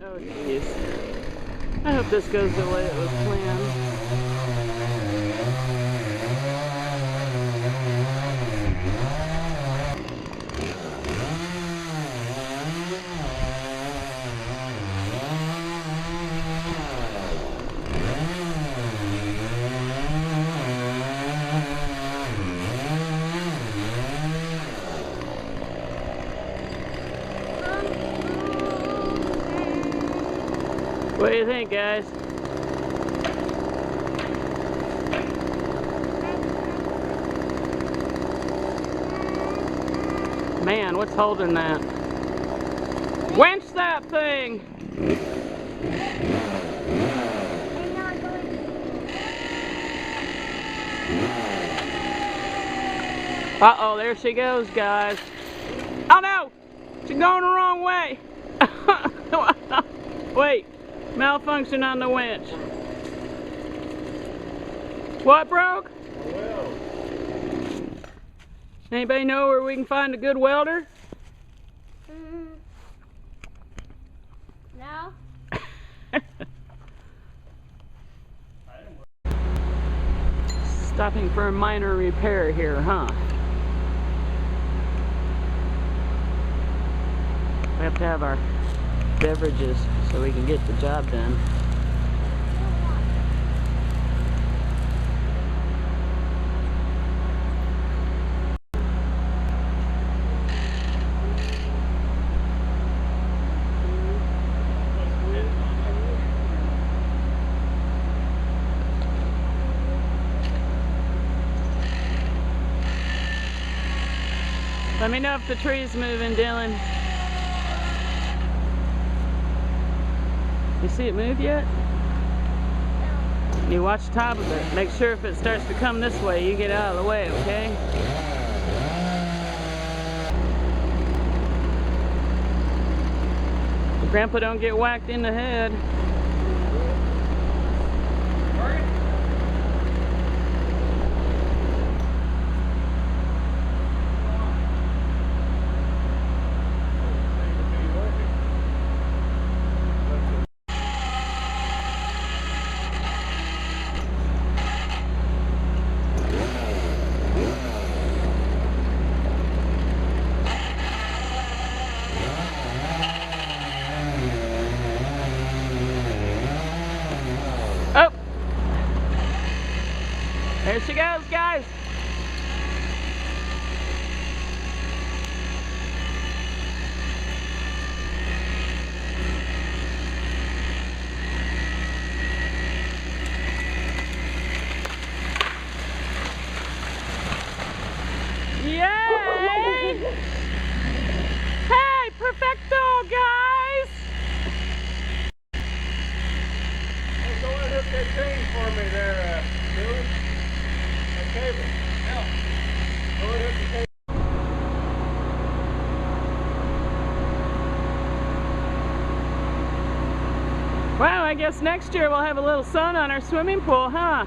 Oh jeez. I hope this goes the way it was planned. What do you think, guys? Man, what's holding that? Winch that thing! Uh-oh, there she goes, guys. Oh no! She's going the wrong way! Wait. Malfunction on the winch. What broke? A weld. Anybody know where we can find a good welder? No. Stopping for a minor repair here, huh? We have to have our beverages so we can get the job done. Let me know if the tree's moving, Dylan. You see it move yet? You watch the top of it. Make sure if it starts to come this way, you get out of the way, okay? Grandpa don't get whacked in the head. Oh! There she goes, guys! Yay! Hey, perfecto, guys! Go ahead and hook that chain for me there, Billy. That cable. Yeah. Go ahead and hook the cable. Well, I guess next year we'll have a little sun on our swimming pool, huh?